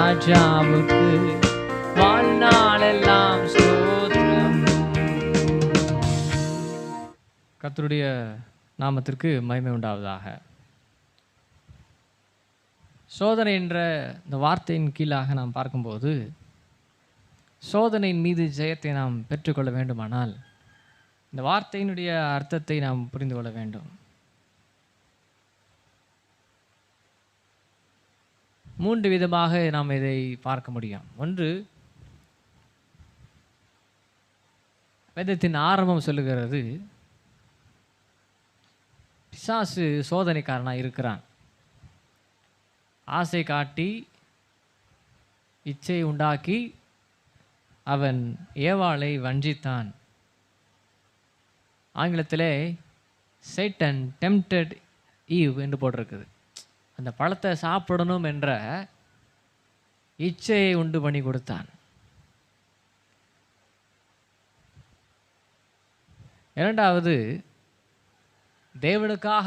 ராஜாவுக்கு வாழ்நாளெல்லாம் ஸ்தோத்திரம். கர்த்தருடைய நாமத்திற்கு மகிமை உண்டாவதாக. சோதனை என்ற இந்த வார்த்தையின் கீழாக நாம் பார்க்கும்போது, சோதனையின் மீது ஜெயத்தை நாம் பெற்றுக்கொள்ள வேண்டுமானால் இந்த வார்த்தையினுடைய அர்த்தத்தை நாம் புரிந்து கொள்ள வேண்டும். 3 விதமாக நாம் இதை பார்க்க முடியும். ஒன்று, வேதத்தின் ஆரம்பம் சொல்லுகிறது, பிசாசு சோதனைக்காரனாக இருக்கிறான். ஆசை காட்டி இச்சை உண்டாக்கி அவன் ஏவாளை வஞ்சித்தான். ஆங்கிலத்திலே சேட்டன் டெம்ப்டட் ஈவ் என்று போட்டிருக்குது. அந்த பழத்தை சாப்பிடணும் என்ற இச்சையை உண்டு பண்ணி கொடுத்தான். இரண்டாவது, தேவனுக்காக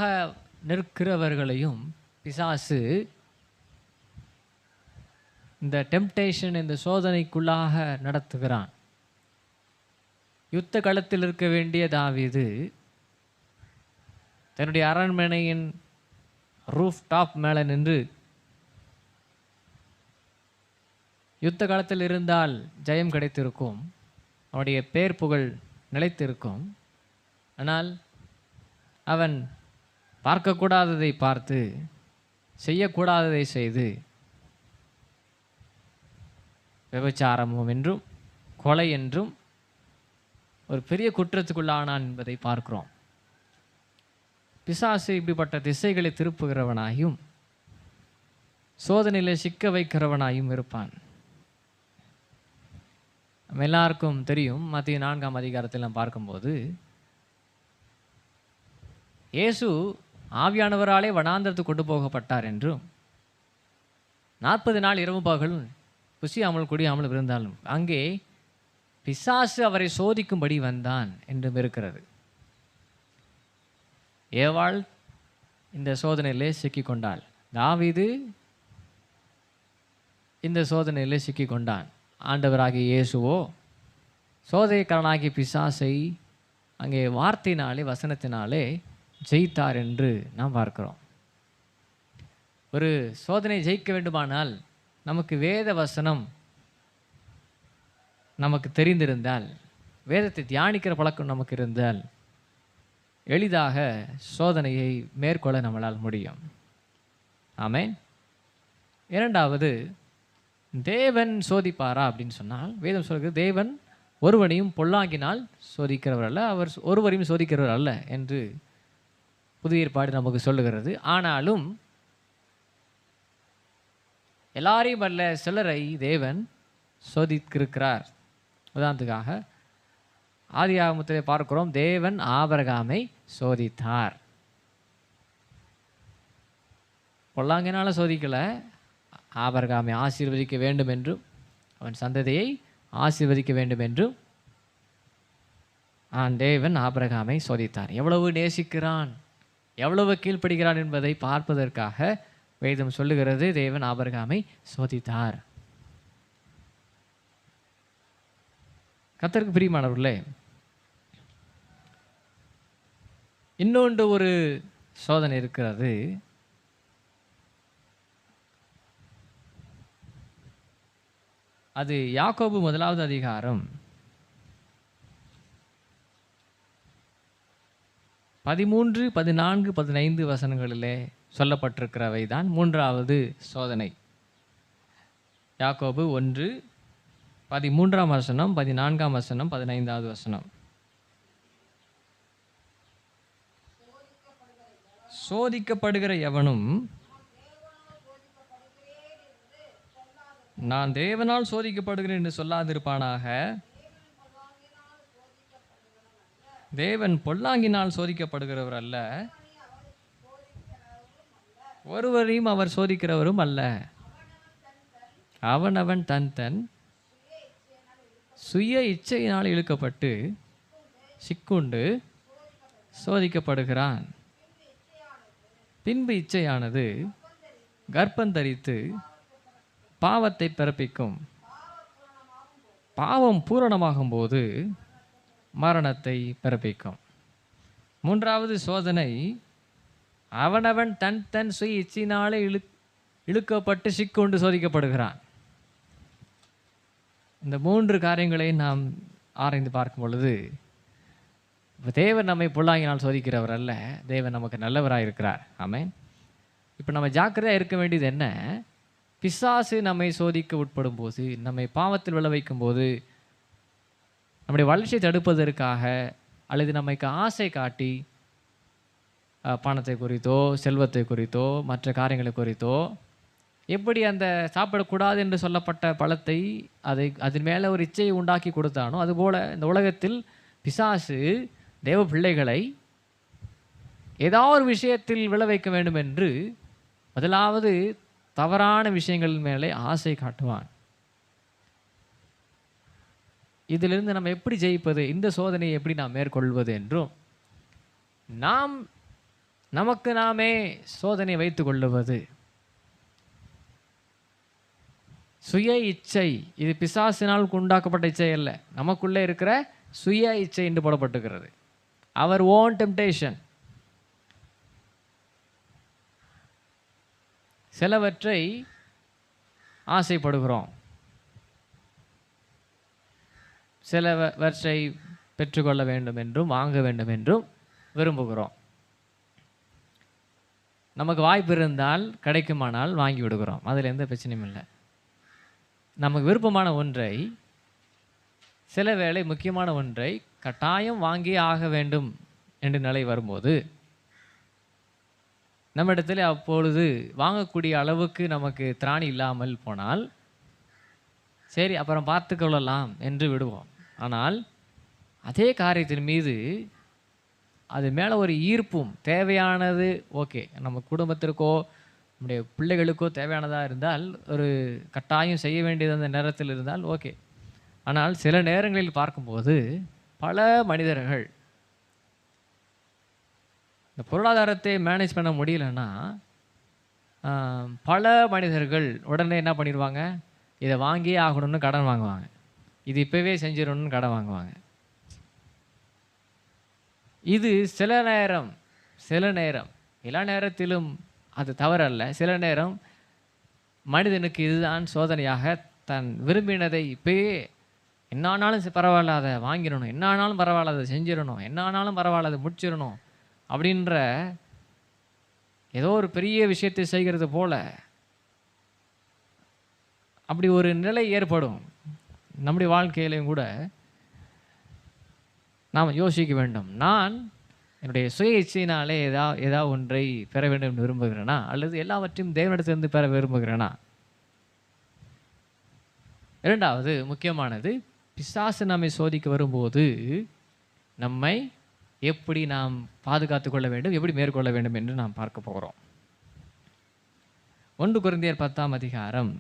நிற்கிறவர்களையும் பிசாசு இந்த டெம்ப்டேஷன், இந்த சோதனைக்குள்ளாக நடத்துகிறான். யுத்த களத்தில் இருக்க வேண்டிய தாவீது தன்னுடைய அரண்மனையின் ரூஃப் டாப் மேலே நின்று யுத்த காலத்தில் இருந்தால் ஜெயம் கிடைத்திருக்கும், அவனுடைய பேர் புகழ் நிலைத்திருக்கும். ஆனால் அவன் பார்க்கக்கூடாததை பார்த்து, செய்யக்கூடாததை செய்து, விபச்சாரமும் என்றும் கொலை என்றும் ஒரு பெரிய குற்றத்துக்குள்ளானான் என்பதை பார்க்கிறோம். பிசாசு இப்படிப்பட்ட திசைகளை திருப்புகிறவனாயும் சோதனையில் சிக்க வைக்கிறவனாயும் இருப்பான். நம்ம எல்லாருக்கும் தெரியும், மத்திய 4ஆம் அதிகாரத்தில் நாம் பார்க்கும்போது, இயேசு ஆவியானவராலே வனாந்தரத்துக்கு கொண்டு போகப்பட்டார் என்றும் 40 நாள் இரவு பகலும் புசியாமல் குடியாமல் இருந்தாலும் அங்கே பிசாசு அவரை சோதிக்கும்படி வந்தான் என்றும் இருக்கிறது. ஏவாள் இந்த சோதனையிலே சிக்கிக்கொண்டாள். தாவீது இந்த சோதனையிலே சிக்கிக்கொண்டான். ஆண்டவராகிய இயேசுவோ சோதனைக்காரனாகிய பிசாசை அங்கே வார்த்தையினாலே, வசனத்தினாலே ஜெயித்தார் என்று நாம் பார்க்கிறோம். ஒரு சோதனை ஜெயிக்க வேண்டுமானால் நமக்கு வேத வசனம் நமக்கு தெரிந்திருந்தால், வேதத்தை தியானிக்கிற பழக்கம் நமக்கு இருந்தால் எளிதாக சோதனையை மேற்கொள்ள நம்மளால் முடியும். ஆமென். இரண்டாவது, தேவன் சோதிப்பாரா அப்படின்னு சொன்னால், வேதம் சொல்கிறது தேவன் ஒருவனையும் பொல்லாங்கினால் சோதிக்கிறவர் அல்ல, அவர் ஒருவரையும் சோதிக்கிறவர் அல்ல என்று புதிய ஏற்பாடு நமக்கு சொல்லுகிறது. ஆனாலும் எல்லாரையும் அல்ல, சிலரை தேவன் சோதித்திருக்கிறார். உதாரணத்துக்காக ஆதியாகமத்திலே பார்க்கிறோம், தேவன் ஆபிரகாமை சோதித்தார். பொல்லாங்கினால சோதிக்கல, ஆபிரகாமை ஆசீர்வதிக்க வேண்டும் என்றும் அவன் சந்ததியை ஆசீர்வதிக்க வேண்டும் என்றும் தேவன் ஆபிரகாமை சோதித்தார். எவ்வளவு நேசிக்கிறான், எவ்வளவு கீழ்ப்படுகிறான் என்பதை பார்ப்பதற்காக வேதம் சொல்லுகிறது, தேவன் ஆபிரகாமை சோதித்தார். கர்த்தருக்கு பிரியமானவர்களே, இன்னொன்று ஒரு சோதனை இருக்கிறது. அது யாக்கோபு 1ஆவது அதிகாரம் 13, 14, 15 வசனங்களிலே சொல்லப்பட்டிருக்கிறவை தான் 3வது சோதனை. யாக்கோபு 1, 13ஆம் வசனம், 14ஆம் வசனம், 15வது வசனம். சோதிக்கப்படுகிற எவனும் நான் தேவனால் சோதிக்கப்படுகிறேன் என்று சொல்லாதிருப்பானாக. தேவன் பொல்லாங்கினால் சோதிக்கப்படுகிறவர் அல்ல, ஒருவரையும் அவர் சோதிக்கிறவரும் அல்ல. அவனவன் தன் தன் சுய இச்சையினால் இழுக்கப்பட்டு சிக்குண்டு சோதிக்கப்படுகிறான். பின்பு இச்சையானது கர்ப்பந்தரித்து பாவத்தை பிறப்பிக்கும். பாவம் பூரணமாகும் போது மரணத்தை பிறப்பிக்கும். மூன்றாவது சோதனை, அவனவன் தன் தன் சுய இச்சையினாலே இழுக்கப்பட்டு சிக்கொண்டு சோதிக்கப்படுகிறான். இந்த மூன்று காரியங்களை நாம் ஆராய்ந்து பார்க்கும் பொழுது, தேவன் நம்மை பொல்லாங்கினால் சோதிக்கிறவர் அல்ல, தேவன் நமக்கு நல்லவராக இருக்கிறார். ஆமென். இப்போ நம்ம ஜாக்கிரதையாக இருக்க வேண்டியது என்ன? பிசாசு நம்மை சோதிக்க உட்படும் போது, நம்மை பாவத்தில் விழ வைக்கும் போது, நம்முடைய வளர்ச்சியை தடுப்பதற்காக அல்லது நமக்கு ஆசை காட்டி பணத்தை குறித்தோ செல்வத்தை குறித்தோ மற்ற காரியங்களை குறித்தோ, எப்படி அந்த சாப்பிடக்கூடாது என்று சொல்லப்பட்ட பழத்தை அதன் மேலே ஒரு இச்சையை உண்டாக்கி கொடுத்தானோ, அதுபோல் இந்த உலகத்தில் பிசாசு தேவ பிள்ளைகளை ஏதாவது ஒரு விஷயத்தில் விழ வைக்க வேண்டும் என்று முதலாவது தவறான விஷயங்கள் மேலே ஆசை காட்டுவான். இதிலிருந்து நம்ம எப்படி ஜெயிப்பது, இந்த சோதனையை எப்படி நாம் மேற்கொள்வது என்றும், நாம் நமக்கு நாமே சோதனை வைத்து கொள்ளுவது. சுய இச்சை, இது பிசாசினால் உண்டாக்கப்பட்ட இச்சை அல்ல, நமக்குள்ளே இருக்கிற சுய இச்சை என்று போடப்பட்டிருக்கிறது. அவர் ஓன் டெம்டேஷன். சிலவற்றை ஆசைப்படுகிறோம், சிலவற்றை பெற்றுக்கொள்ள வேண்டும் என்றும் வாங்க வேண்டும் என்றும் விரும்புகிறோம். நமக்கு வாய்ப்பு இருந்தால் கிடைக்குமானால் வாங்கி விடுகிறோம், அதில் எந்த பிரச்சனையும் இல்லை. நமக்கு விருப்பமான ஒன்றை, சில வேளை முக்கியமான ஒன்றை கட்டாயம் வாங்கி ஆக வேண்டும் என்ற நிலை வரும்போது, நம்மிடத்தில் அப்பொழுது வாங்கக்கூடிய அளவுக்கு நமக்கு திராணி இல்லாமல் போனால், சரி அப்புறம் பார்த்து கொள்ளலாம் என்று விடுவோம். ஆனால் அதே காரியத்தின் மீது அது மேலே ஒரு ஈர்ப்பும், தேவையானது ஓகே, நம்ம குடும்பத்திற்கோ நம்முடைய பிள்ளைகளுக்கோ தேவையானதாக இருந்தால், ஒரு கட்டாயம் செய்ய வேண்டியது அந்த நேரத்தில் இருந்தால் ஓகே. ஆனால் சில நேரங்களில் பார்க்கும்போது பல மனிதர்கள் இந்த பொருளாதாரத்தை மேனேஜ் பண்ண முடியலன்னா, பல மனிதர்கள் உடனே என்ன பண்ணிடுவாங்க, இதை வாங்கியே ஆகணும்னு கடன் வாங்குவாங்க, இது இப்போவே செஞ்சிடணும்னு கடன் வாங்குவாங்க. இது சில நேரம் எல்லா நேரத்திலும் அது தவறல்ல. சில நேரம் மனிதனுக்கு இதுதான் சோதனையாக, தன் விரும்பினதை இப்போயே என்னானாலும் பரவாயில்ல அதை வாங்கிடணும், என்னானாலும் பரவாயில்ல அதை செஞ்சிடணும், என்னானாலும் பரவாயில்ல அதை முடிச்சிடணும் அப்படின்ற ஏதோ ஒரு பெரிய விஷயத்தை செய்கிறது போல அப்படி ஒரு நிலை ஏற்படும். நம்முடைய வாழ்க்கையிலையும் கூட நாம் யோசிக்க வேண்டும், நான் என்னுடைய சுய இச்சையினாலே ஏதாவது ஒன்றை பெற வேண்டும் என்று விரும்புகிறேனா, அல்லது எல்லாவற்றையும் தேவனிடத்திலிருந்து பெற விரும்புகிறேனா? இரண்டாவது முக்கியமானது, பிசாசு நம்மை சோதிக்க வரும்போது நம்மை எப்படி நாம் பாதுகாத்து கொள்ள வேண்டும், எப்படி மேற்கொள்ள வேண்டும் என்று நாம் பார்க்க போகிறோம். 1 கொரிந்தியர் 10ஆம் அதிகாரம்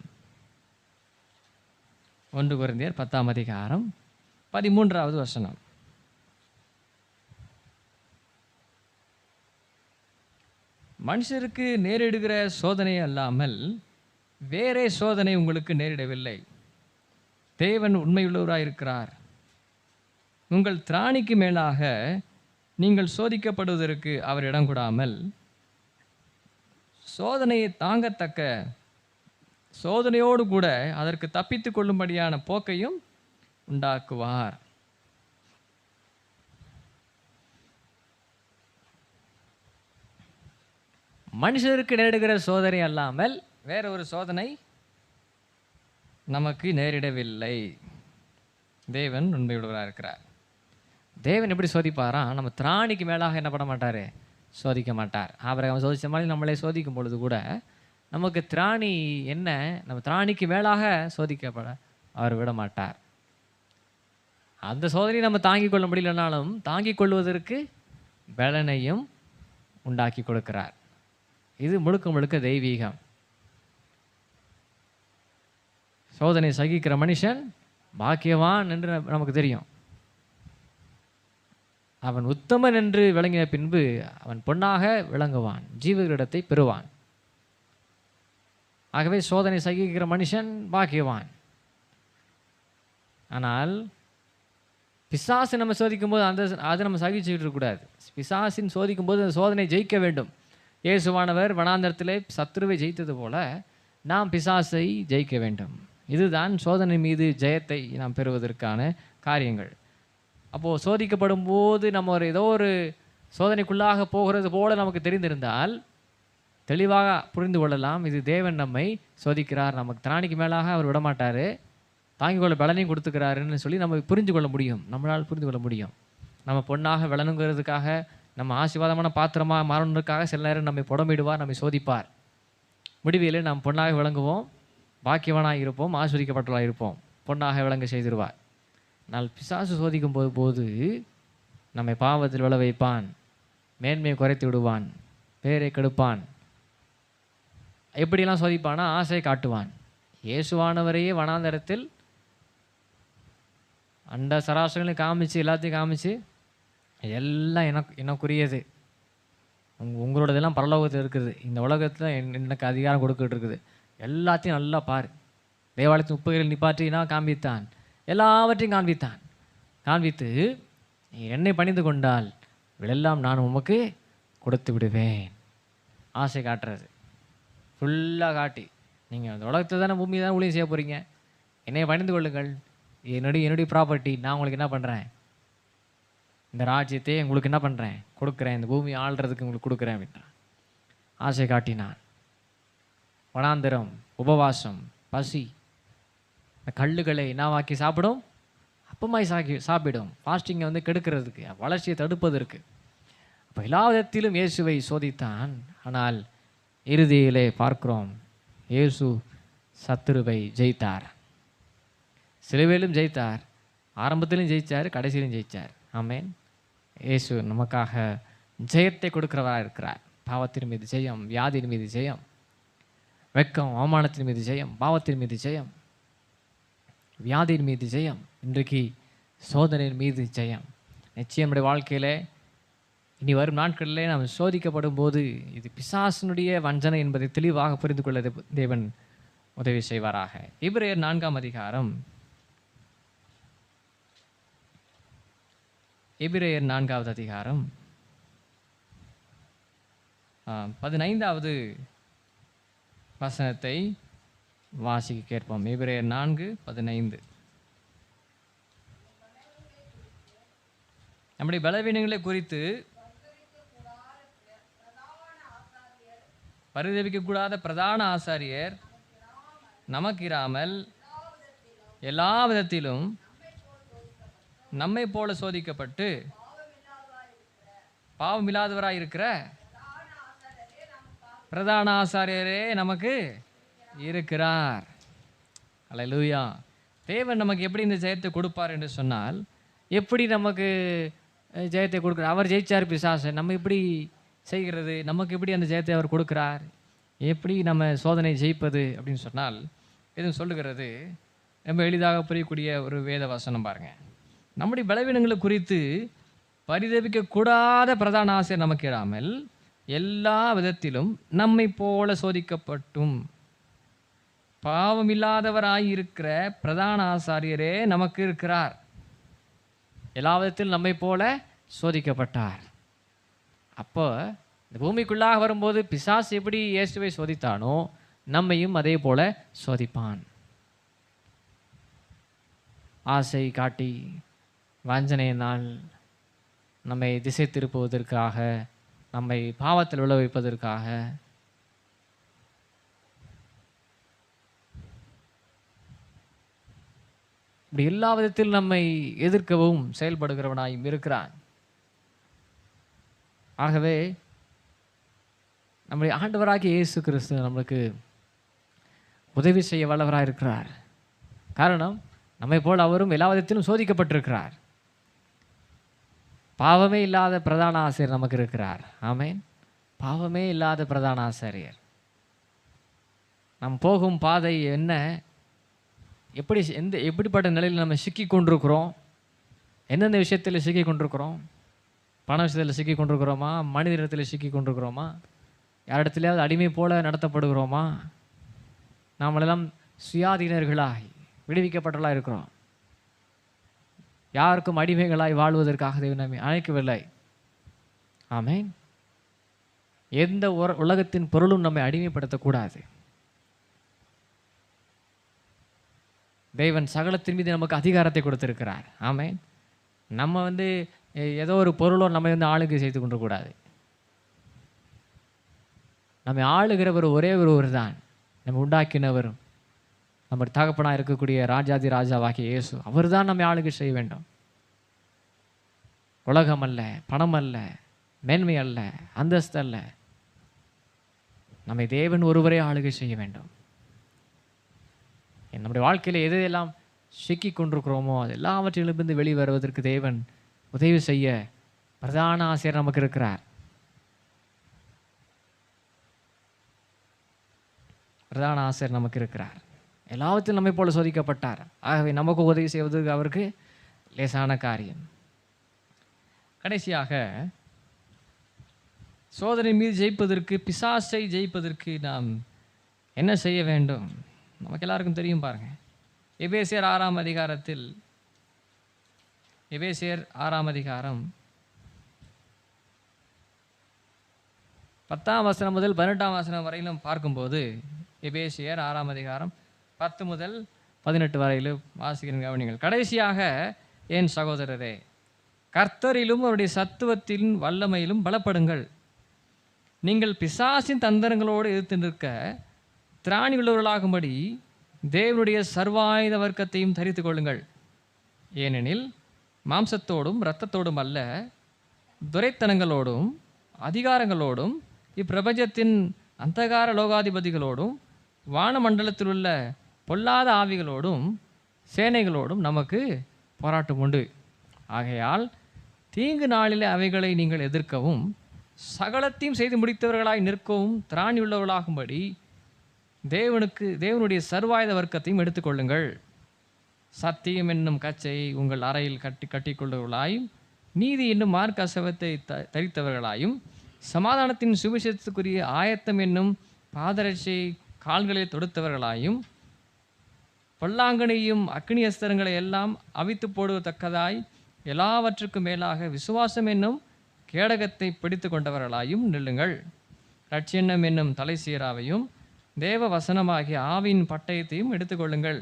1 கொரிந்தியர் 10ஆம் அதிகாரம் 13வது வசனம். மனுஷருக்கு நேரிடுகிற சோதனை அல்லாமல் வேறே சோதனை உங்களுக்கு நேரிடவில்லை. தேவன் உண்மையுள்ளவராயிருக்கிறார். உங்கள் திராணிக்கு மேலாக நீங்கள் சோதிக்கப்படுவதற்கு அவர் இடம் கொடாமல், சோதனையை தாங்கத்தக்க சோதனையோடு கூட அதற்கு தப்பித்து கொள்ளும்படியான போக்கையும் உண்டாக்குவார். மனுஷருக்கு நேரிடுகிற சோதனை அல்லாமல் வேற ஒரு சோதனை நமக்கு நேரிடவில்லை. தேவன் உண்மையுள்ளவராக இருக்கிறார். தேவன் எப்படி சோதிப்பாரா, நம்ம திராணிக்கு மேலாக என்ன பண்ண மாட்டார், சோதிக்க மாட்டார். ஆபிரகாம் சோதித்த மாதிரி நம்மளே சோதிக்கும் பொழுது கூட நமக்கு திராணி என்ன, நம்ம திராணிக்கு மேலாக சோதிக்கப்பட அவர் விட மாட்டார். அந்த சோதனையை நம்ம தாங்கிக் கொள்ள முடியலனாலும் தாங்கிக் கொள்வதற்கு பலனையும் உண்டாக்கி கொடுக்கிறார். இது முழுக்க முழுக்க தெய்வீகம். சோதனை சகிக்கிற மனுஷன் பாக்கியவான் என்று நமக்கு தெரியும். அவன் உத்தமன் என்று விளங்கின பின்பு அவன் பொன்னாக விளங்குவான், ஜீவகளிடத்தை பெறுவான். ஆகவே சோதனை சகிக்கிற மனுஷன் பாக்கியவான். ஆனால் பிசாசு நம்ம சோதிக்கும் போது அதை நம்ம சகிச்சுக்கிட்டு இருக்கக்கூடாது. பிசாசின் சோதிக்கும் போது அந்த சோதனை ஜெயிக்க வேண்டும். இயேசுவானவர் வனாந்தரத்திலே சத்துருவை ஜெயித்தது போல நாம் பிசாசை ஜெயிக்க வேண்டும். இதுதான் சோதனை மீது ஜெயத்தை நாம் பெறுவதற்கான காரியங்கள். அப்போது சோதிக்கப்படும் போது நம்ம ஏதோ ஒரு சோதனைக்குள்ளாக போகிறது போல நமக்கு தெரிந்திருந்தால் தெளிவாக புரிந்து கொள்ளலாம், இது தேவன் நம்மை சோதிக்கிறார், நமக்கு திராணிக்கு மேலாக அவர் விடமாட்டார், தாங்கிக் கொள்ள பலனையும் கொடுத்துக்கிறாருன்னு சொல்லி நம்ம புரிந்து கொள்ள முடியும். நம்மளால் புரிந்து கொள்ள முடியும். நம்ம பொண்ணாக விளங்குங்கிறதுக்காக, நம்ம ஆசீர்வாதமான பாத்திரமாக மாறணுக்காக சில நேரம் நம்மை புடமிடுவார், நம்மை சோதிப்பார். முடிவிலே நாம் பொண்ணாக விளங்குவோம், பாக்கியவனாக இருப்போம், ஆஸ்வதிக்கப்பட்டவர்களாக இருப்போம், பொண்ணாக விளங்க செய்திருவார். ஆனால் பிசாசு சோதிக்கும் போது நம்மை பாவத்தில் விழ வைப்பான், மேன்மையை குறைத்து விடுவான், பேரை கெடுப்பான். எப்படியெல்லாம் சோதிப்பானா, ஆசையை காட்டுவான். இயேசுவானவரையே வனாந்தரத்தில் அண்ட சராசரங்களையும் காமிச்சு, எல்லாத்தையும் காமிச்சு, எல்லாம் எனக்குரியது, உங்களோடதெல்லாம் பரலோகத்தில் இருக்குது, இந்த உலகத்தில் எனக்கு அதிகாரம் கொடுக்கிட்டு இருக்குது, எல்லாத்தையும் நல்லா பாரு, தேவாலயத்தின் உப்புகளில் நிப்பாற்றினா காண்பித்தான், எல்லாவற்றையும் காண்பித்து என்னை பணிந்து கொண்டால் இவளெல்லாம் நான் உமக்கு கொடுத்து விடுவேன். ஆசை காட்டுறது ஃபுல்லாக காட்டி, நீங்கள் அந்த உலகத்தில் தானே பூமி தானே ஊழியம் செய்ய போகிறீங்க, என்னை பணிந்து கொள்ளுங்கள், என்னுடைய ப்ராப்பர்ட்டி, நான் உங்களுக்கு என்ன பண்ணுறேன், இந்த ராஜ்யத்தை உங்களுக்கு என்ன பண்ணுறேன், கொடுக்குறேன், இந்த பூமி ஆள்றதுக்கு உங்களுக்கு கொடுக்குறேன் அப்படின்றான். ஆசை காட்டினான். வனாந்தரம், உபவாசம், பசி, இந்த கல்லுகளை என்னவாக்கி சாப்பிடும், அப்பமாய் சாப்பிடும். ஃபாஸ்டிங்கை கெடுக்கிறதுக்கு, வளர்ச்சியை தடுப்பதற்கு. அப்போ எல்லா விதத்திலும் இயேசுவை சோதித்தான். ஆனால் இறுதியிலே பார்க்கிறோம், இயேசு சத்துருவை ஜெயித்தார். சிலுவையிலும் ஜெயித்தார், ஆரம்பத்திலும் ஜெயித்தார், கடைசியிலும் ஜெயித்தார். ஆமேன். இயேசு நமக்காக ஜெயத்தை கொடுக்கிறவராக இருக்கிறார். பாவத்தின் மீது ஜெயம், வியாதியின் மீது ஜெயம், வெட்கம் அவமானத்தின் மீது ஜெயம், பாவத்தின் மீது ஜெயம், வியாதியின் மீது ஜெயம், இன்றைக்கு சோதனையின் மீது ஜெயம். நிச்சயம் நம்முடைய வாழ்க்கையில் இனி வரும் நாட்களிலே நாம் சோதிக்கப்படும் போது இது பிசாசனுடைய வஞ்சனை என்பதை தெளிவாக புரிந்து கொள்ள தேவன் உதவி செய்வாராக. எபிரேயர் 4ஆம் அதிகாரம், எபிரேயர் 4வது அதிகாரம் 15வது வசனத்தை வாசிக்க கேட்போம். எபிரேயர் 4:15. நம்முடைய பலவீனங்களை குறித்து பரிதபிக்கக்கூடாத பிரதான ஆசாரியர் நமக்கு இராமல் எல்லா விதத்திலும் நம்மை போல சோதிக்கப்பட்டு பாவமில்லாதவராய் இருக்கிற பிரதான ஆசாரியரே நமக்கு இருக்கிறார். அல்லேலூயா. தேவன் நமக்கு எப்படி இந்த ஜெயத்தை கொடுப்பார் என்று சொன்னால், எப்படி நமக்கு ஜெயத்தை கொடுக்குறார்? அவர் ஜெயிச்சார் பிசாசை, நம்ம எப்படி செய்கிறது? நமக்கு எப்படி அந்த ஜெயத்தை அவர் கொடுக்குறார்? எப்படி நம்ம சோதனை ஜெயிப்பது அப்படின்னு சொன்னால், எதுவும் சொல்லுகிறது ரொம்ப எளிதாக புரியக்கூடிய ஒரு வேத வசனம் பாருங்கள். நம்முடைய பலவீனங்களை குறித்து பரிதபிக்கக்கூடாத பிரதான ஆசிரியர் நமக்கு இராமல் எல்லா விதத்திலும் நம்மை போல சோதிக்கப்பட்டும் பாவமில்லாதவராயிருக்கிற பிரதான ஆசாரியரே நமக்கு இருக்கிறார். எல்லா விதத்திலும் நம்மை போல சோதிக்கப்பட்டார். அப்போ இந்த பூமிக்குள்ளாக வரும்போது பிசாசு எப்படி இயேசுவை சோதித்தானோ நம்மையும் அதே போல சோதிப்பான். ஆசை காட்டி வஞ்சனையினால் நம்மை திசை திருப்புவதற்காக, நம்மை பாவத்தில் விழ வைப்பதற்காக, இப்படி எல்லா விதத்தில் நம்மை எதிர்க்கவும் செயல்படுகிறவனாயும் இருக்கிறான். ஆகவே நம்முடைய ஆண்டவராகிய இயேசு கிறிஸ்து நம்மளுக்கு உதவி செய்ய வல்லவராக இருக்கிறார். காரணம், நம்மை போல் அவரும் எல்லா விதத்திலும் சோதிக்கப்பட்டிருக்கிறார். பாவமே இல்லாத பிரதான ஆசிரியர் நமக்கு இருக்கிறார். ஆமேன். பாவமே இல்லாத பிரதான ஆசிரியர். நாம் போகும் பாதை என்ன, எப்படிப்பட்ட நிலையில் நம்ம சிக்கி கொண்டிருக்கிறோம், எந்தெந்த விஷயத்தில் சிக்கி கொண்டிருக்கிறோம், பண விஷயத்தில் சிக்கி கொண்டிருக்கிறோமா, மனித இடத்துல சிக்கி கொண்டிருக்கிறோமா, யாரிடத்துலையாவது அடிமை போல நடத்தப்படுகிறோமா, நாமெல்லாம் சுயாதீனர்களாய் விடுவிக்கப்பட்டவர்களாக இருக்கிறோம். யாருக்கும் அடிமைகளாய் வாழ்வதற்காக தேவன் நம்மை அழைக்கவில்லை. ஆமென். எந்த உலகத்தின் பொருளும் நம்மை அடிமைப்படுத்தக்கூடாது. தேவன் சகலத்தின் மீது நமக்கு அதிகாரத்தை கொடுத்திருக்கிறார். ஆமென். நம்ம ஏதோ ஒரு பொருளோ நம்ம ஆளுகை செய்து கொண்டக்கூடாது. நம்மை ஆளுகிறவர் ஒரே ஒருவர் தான், நம்ம உண்டாக்கினவரும் நம்ம தகப்பனாக இருக்கக்கூடிய ராஜாதி ராஜாவாகிய இயேசு. அவர் தான் நம்மை ஆளுகை செய்ய வேண்டும். உலகம் அல்ல, பணம் அல்ல, மேன்மை அல்ல, அந்தஸ்து அல்ல. நம்மை தேவன் ஒருவரே ஆளுகை செய்ய வேண்டும். நம்முடைய வாழ்க்கையில் எதையெல்லாம் சிக்கி கொண்டிருக்கிறோமோ அது எல்லாவற்றிலிருந்து வெளிவருவதற்கு தேவன் உதவி செய்ய பிரதான ஆசிரியர் நமக்கு இருக்கிறார். பிரதான ஆசிரியர் நமக்கு இருக்கிறார். எல்லாவற்றிலும் நம்மை போல சோதிக்கப்பட்டார். ஆகவே நமக்கு உதவி செய்வதற்கு அவருக்கு லேசான காரியம். கடைசியாக சோதனை மீது ஜெயிப்பதற்கு, பிசாசை ஜெயிப்பதற்கு நாம் என்ன செய்ய வேண்டும்? நமக்கு எல்லாருக்கும் தெரியும் பாருங்க. எபேசியர் 6ஆம் அதிகாரத்தில், எபேசியர் 6ஆம் அதிகாரம் 10ஆம் வசனம் முதல் 18ஆம் வசனம் வரையிலும் பார்க்கும்போது, எபேசியர் 6ஆம் அதிகாரம் 10 முதல் 18 வரையிலும் வாசிக்கிறேன், கவனிங்கள். கடைசியாக என் சகோதரரே, கர்த்தரிலும் அவருடைய சத்துவத்தின் வல்லமையிலும் பலப்படுங்கள். நீங்கள் பிசாசின் தந்திரங்களோடு எதிர்த்து நிற்க திராணி உள்ளவர்களாகும்படி தேவனுடைய சர்வாயுத வர்க்கத்தையும் தரித்து கொள்ளுங்கள். ஏனெனில் மாம்சத்தோடும் இரத்தத்தோடும் அல்ல, துரைத்தனங்களோடும் அதிகாரங்களோடும் இப்பிரபஞ்சத்தின் அந்தகார லோகாதிபதிகளோடும் வானமண்டலத்தில் உள்ள பொல்லாத ஆவிகளோடும் சேனைகளோடும் நமக்கு போராட்டம் உண்டு. ஆகையால் தீங்கு நாளிலே அவைகளை நீங்கள் எதிர்க்கவும் சகலத்தையும் செய்து முடித்தவர்களாய் நிற்கவும் திராணி உள்ளவர்களாகும்படி தேவனுடைய சர்வாயுத வர்க்கத்தையும் எடுத்துக்கொள்ளுங்கள். சத்தியம் என்னும் கச்சை உங்கள் அறையில் கட்டிக்கொள்ளுவர்களாயும், நீதி என்னும் மார்க்க அசவத்தை தரித்தவர்களாயும், சமாதானத்தின் சுவிசேஷத்துக்குரிய ஆயத்தம் என்னும் பாதரட்சை கால்களில் தொடுத்தவர்களாயும், பொல்லாங்கனையும் அக்னி அஸ்திரங்களை எல்லாம் அவித்து போடுவதற்கதாய் எல்லாவற்றுக்கும் மேலாக விசுவாசம் என்னும் கேடகத்தை பிடித்து கொண்டவர்களாயும் நில்லுங்கள். ரட்சியன்னம் என்னும் தலை சீராவையும் தேவ வசனமாகிய ஆவியின் பட்டயத்தையும் எடுத்துக்கொள்ளுங்கள்.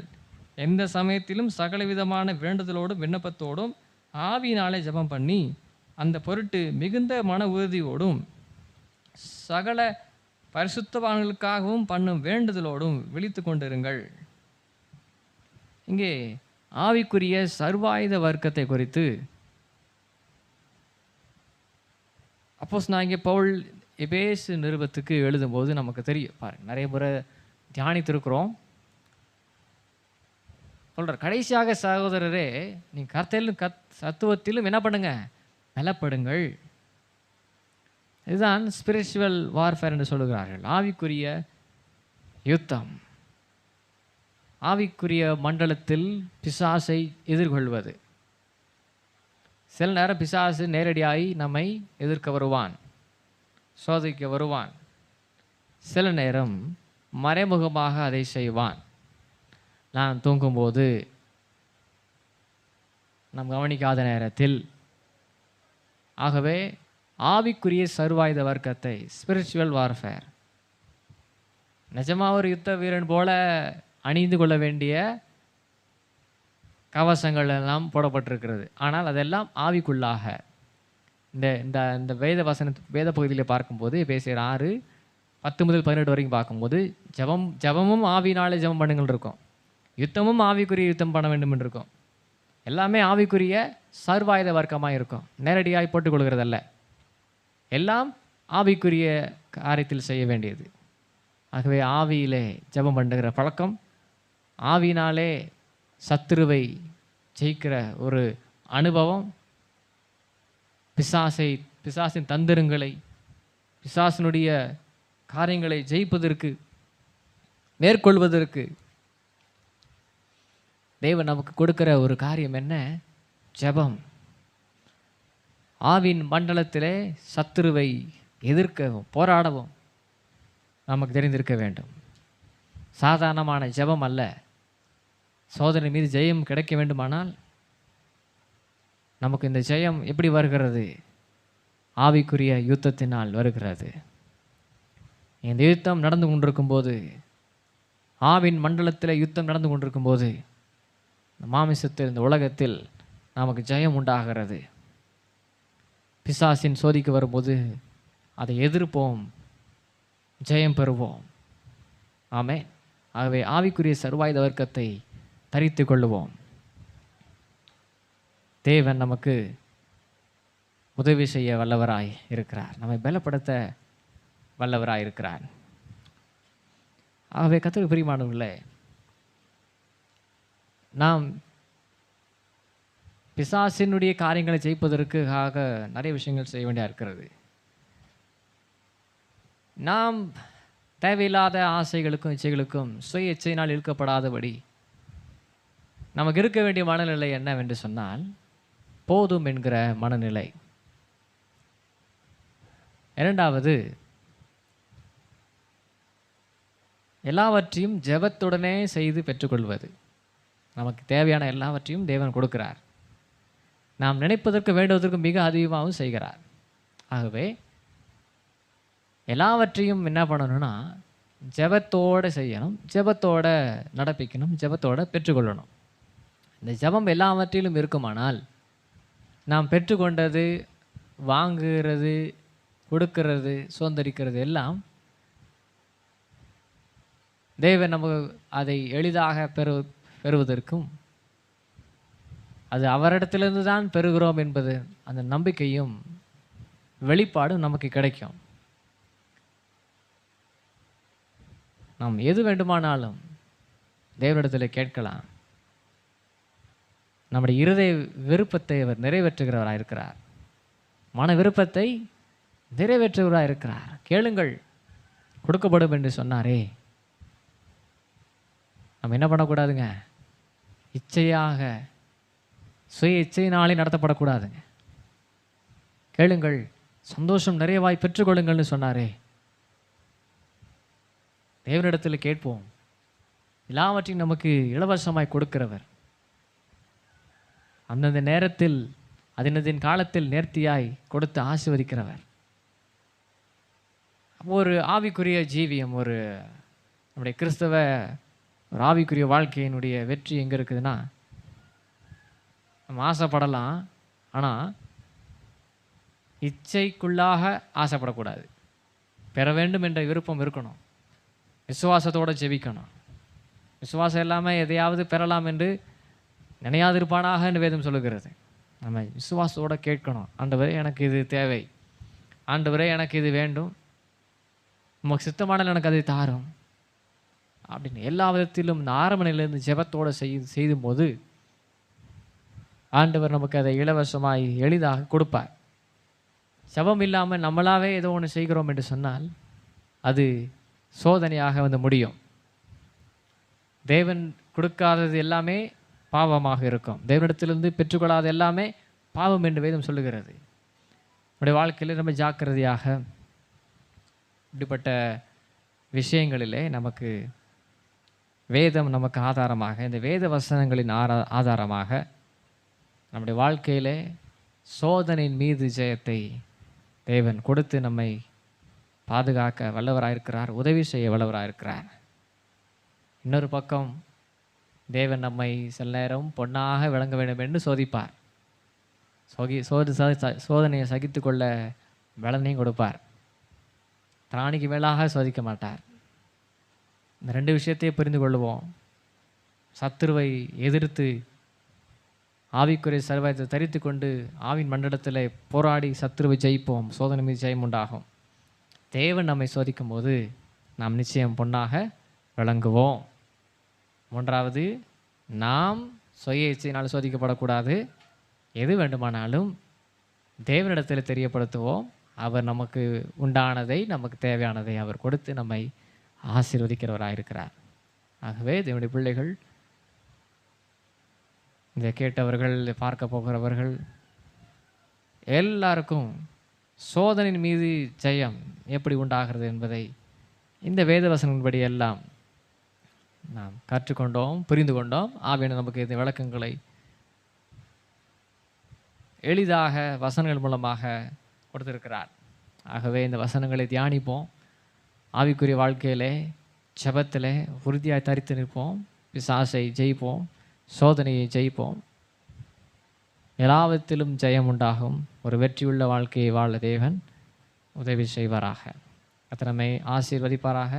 எந்த சமயத்திலும் சகலவிதமான வேண்டுதலோடும் விண்ணப்பத்தோடும் ஆவியினாலே ஜெபம் பண்ணி அந்த பொருட்டு மிகுந்த மன உறுதியோடும் சகல பரிசுத்தவான்களுக்காகவும் பண்ணும் வேண்டுதலோடும் விழித்து கொண்டிருங்கள். இங்கே ஆவிக்குரிய சர்வாயுத வர்க்கத்தை குறித்து அப்போஸ்தலனாகிய பவுல் எபேசு நிருபத்துக்கு எழுதும்போது நமக்கு தெரியும் பாருங்க. நிறைய முறை தியானித்திருக்கிறோம். சொல்கிறார், கடைசியாக சகோதரரே, நீங்கள் கர்த்தரிலும் சத்துவத்திலும் என்ன பண்ணுங்க? பலப்படுங்கள். இதுதான் ஸ்பிரிச்சுவல் வார்ஃபேர் என்று சொல்லுகிறார்கள். ஆவிக்குரிய யுத்தம், ஆவிக்குரிய மண்டலத்தில் பிசாசை எதிர்கொள்வது. சில நேரம் பிசாசு நேரடியாகி நம்மை எதிர்க்க வருவான், சோதிக்க வருவான். சில நேரம் மறைமுகமாக அதை செய்வான். நான் தூங்கும்போது, நாம் கவனிக்காத நேரத்தில். ஆகவே ஆவிக்குரிய சர்வாயுத வர்க்கத்தை, ஸ்பிரிச்சுவல் வார்ஃபேர், நிஜமாக ஒரு யுத்த வீரன் போல அணிந்து கொள்ள வேண்டிய கவசங்கள் எல்லாம் போடப்பட்டிருக்கிறது. ஆனால் அதெல்லாம் ஆவிக்குள்ளாக. இந்த இந்த இந்த வேத பகுதியில் பார்க்கும்போது எபேசியர் 6:10 முதல் 18 வரைக்கும் பார்க்கும்போது ஜபமும் ஆவினாலே ஜபம் பண்ணுங்கள் இருக்கும், யுத்தமும் ஆவிக்குரிய யுத்தம் பண்ண வேண்டும் என்று இருக்கும். எல்லாமே ஆவிக்குரிய சர்வாயுத வர்க்கமாக இருக்கும். நேரடியாக போட்டுக்கொள்கிறதல்ல, எல்லாம் ஆவிக்குரிய காரியத்தில் செய்ய வேண்டியது. ஆகவே ஆவியிலே ஜபம் பண்ணுகிற பழக்கம், ஆவியினாலே சத்துருவை ஜெயிக்கிற ஒரு அனுபவம், பிசாசின் தந்திரங்களை, பிசாசினுடைய காரியங்களை ஜெயிப்பதற்கு, மேற்கொள்வதற்கு தேவன் நமக்கு கொடுக்கிற ஒரு காரியம் என்ன? ஜெபம். ஆவின் மண்டலத்திலே சத்துருவை எதிர்க்கவும் போராடவும் நமக்கு தெரிந்திருக்க வேண்டும். சாதாரணமான ஜெபம் அல்ல. சோதனை மீது ஜெயம் கிடைக்க வேண்டுமானால் நமக்கு இந்த ஜெயம் எப்படி வருகிறது? ஆவிக்குரிய யுத்தத்தினால் வருகிறது. இந்த யுத்தம் நடந்து கொண்டிருக்கும்போது, ஆவின் மண்டலத்தில் யுத்தம் நடந்து கொண்டிருக்கும்போது, இந்த மாமிசத்தில், இந்த உலகத்தில் நமக்கு ஜெயம் உண்டாகிறது. பிசாசின் சோதிக்கு வரும்போது அதை எதிர்ப்போம், ஜெயம் பெறுவோம். ஆமென். ஆகவே ஆவிக்குரிய சர்வாயுத வர்க்கத்தை தரித்து கொள்ளுவோம். தேவன் நமக்கு உதவி செய்ய வல்லவராய் இருக்கிறார். நம்மை பலப்படுத்த வல்லவராய் இருக்கிறார். ஆகவே கர்த்தருக்கு பிரியமானவர்களே, நாம் பிசாசினுடைய காரியங்களை ஜெயிப்பதற்காக நிறைய விஷயங்கள் செய்ய வேண்டியா இருக்கிறது. நாம் தேவையில்லாத ஆசைகளுக்கும் இச்சைகளுக்கும் சுய இச்சையினால் இழுக்கப்படாதபடி நமக்கு இருக்க வேண்டிய மனநிலை என்னவென்று சொன்னால், போதும் என்கிற மனநிலை. இரண்டாவது, எல்லாவற்றையும் ஜெபத்துடனே செய்து பெற்றுக்கொள்வது. நமக்கு தேவையான எல்லாவற்றையும் தேவன் கொடுக்கிறார். நாம் நினைப்பதற்கு வேண்டுவதற்கு மிக அதிகமாகவும் செய்கிறார். ஆகவே எல்லாவற்றையும் என்ன பண்ணணும்னா, ஜெபத்தோடு செய்யணும், ஜெபத்தோட நடப்பிக்கணும், ஜெபத்தோட பெற்றுக்கொள்ளணும். இந்த ஜெபம் எல்லாவற்றிலும் இருக்குமானால் நாம் பெற்றுக்கொண்டது, வாங்குகிறது, கொடுக்கிறது, சுதந்திரிக்கிறது எல்லாம் தேவன் நமக்கு அதை எளிதாக பெறுவதற்கும், அது அவரிடத்திலிருந்து தான் பெறுகிறோம் என்பது அந்த நம்பிக்கையும் வெளிப்பாடும் நமக்கு கிடைக்கும். நாம் எது வேண்டுமானாலும் தேவனிடத்தில் கேட்கலாம். நம்முடைய இருதய விருப்பத்தை அவர் நிறைவேற்றுகிறவராக இருக்கிறார். மன விருப்பத்தை நிறைவேற்றுகிறவராக இருக்கிறார். கேளுங்கள் கொடுக்கப்படும் என்று சொன்னாரே. நம்ம என்ன பண்ணக்கூடாதுங்க? இச்சையாக சுய இச்சையினாலே நடத்தப்படக்கூடாதுங்க. கேளுங்கள் சந்தோஷம் நிறைவாய் பெற்றுக்கொள்ளுங்கள்னு சொன்னாரே. தேவனிடத்தில் கேட்போம். எல்லாவற்றையும் நமக்கு இலவசமாய் கொடுக்கிறவர், அந்தந்த நேரத்தில் அதனதின் காலத்தில் நேர்த்தியாய் கொடுத்து ஆசீர்வதிக்கிறவர். ஒரு ஆவிக்குரிய ஜீவியம், ஒரு நம்முடைய கிறிஸ்தவ ஒரு ஆவிக்குரிய வாழ்க்கையினுடைய வெற்றி எங்கே இருக்குதுன்னா, நம்ம ஆசைப்படலாம், ஆனால் இச்சைக்குள்ளாக ஆசைப்படக்கூடாது. பெற வேண்டும் என்ற விருப்பம் இருக்கணும். விசுவாசத்தோடு ஜெபிக்கணும். விசுவாசம் இல்லாமல் எதையாவது பெறலாம் என்று நினையாதிருப்பானாக என்று வேதம் சொல்லுகிறது. நம்ம விசுவாசத்தோடு கேட்கணும். ஆண்டவரே எனக்கு இது தேவை, ஆண்டவரே எனக்கு இது வேண்டும், உமக்கு சித்தமானால் எனக்கு அதை தாரும் அப்படின்னு எல்லா விதத்திலும் இந்த ஆரம்ப நிலையிலிருந்து ஜெபத்தோடு செய்யும் போது ஆண்டவர் நமக்கு அதை இலவசமாய் எளிதாக கொடுப்பார். ஜெபம் இல்லாமல் நம்மளாவே ஏதோ ஒன்று செய்கிறோம் என்று சொன்னால் அது சோதனையாக வந்து முடியும். தேவன் கொடுக்காதது எல்லாமே பாவமாக இருக்கும். தேவனிடத்திலிருந்து பெற்றுக்கொள்ளாத எல்லாமே பாவம் என்று வேதம் சொல்லுகிறது. நம்முடைய வாழ்க்கையில் ரொம்ப ஜாக்கிரதையாக இப்படிப்பட்ட விஷயங்களிலே நமக்கு வேதம் நமக்கு ஆதாரமாக, இந்த வேத வசனங்களின் ஆதாரமாக நம்முடைய வாழ்க்கையிலே சோதனையின் மீது ஜெயத்தை தேவன் கொடுத்து நம்மை பாதுகாக்க வல்லவராயிருக்கிறார், உதவி செய்ய வல்லவராயிருக்கிறார். இன்னொரு பக்கம் தேவன் நம்மை சில நேரம் பொன்னாக விளங்க வேண்டும் என்று சோதிப்பார். சோதனையை சகித்து கொள்ள பலனையும் கொடுப்பார். திராணிக்கு மேலாக சோதிக்க மாட்டார். இந்த ரெண்டு விஷயத்தையே புரிந்து கொள்ளுவோம். சத்துருவை எதிர்த்து ஆவிக்குரிய சர்வாயத்தை தரித்து கொண்டு ஆவின் மண்டலத்தில் போராடி சத்துருவை ஜெயிப்போம். சோதனை மீது ஜெயம் உண்டாகும். தேவன் நம்மை சோதிக்கும் போது நாம் நிச்சயம் பொன்னாக விளங்குவோம். மூன்றாவது, நாம் சுய இச்சையினால் சோதிக்கப்படக்கூடாது. எது வேண்டுமானாலும் தேவனிடத்தில் தெரியப்படுத்துவோம். அவர் நமக்கு உண்டானதை, நமக்கு தேவையானதை அவர் கொடுத்து நம்மை ஆசீர்வதிக்கிறவராயிருக்கிறார். ஆகவே தேவனுடைய பிள்ளைகள், இதை கேட்டவர்கள், பார்க்க போகிறவர்கள் எல்லாருக்கும் சோதனையின் மீது ஜெயம் எப்படி உண்டாகிறது என்பதை இந்த வேதவசனங்களின்படி எல்லாம் நாம் கற்றுக்கொண்டோம், புரிந்து கொண்டோம். ஆவியானவர் நமக்கு இந்த விளக்கங்களை எளிதாக வசனங்கள் மூலமாக கொடுத்திருக்கிறார். ஆகவே இந்த வசனங்களை தியானிப்போம். ஆவிக்குரிய வாழ்க்கையிலே ஜெபத்திலே உறுதியாய் தரித்து நிற்போம். பிசாசை ஜெயிப்போம், சோதனையை ஜெயிப்போம். எல்லாவற்றிலும் ஜெயம் உண்டாகும் ஒரு வெற்றியுள்ள வாழ்க்கையை வாழ தேவன் உதவி செய்வாராக. கர்த்தர் நம்மை ஆசீர்வதிப்பாராக.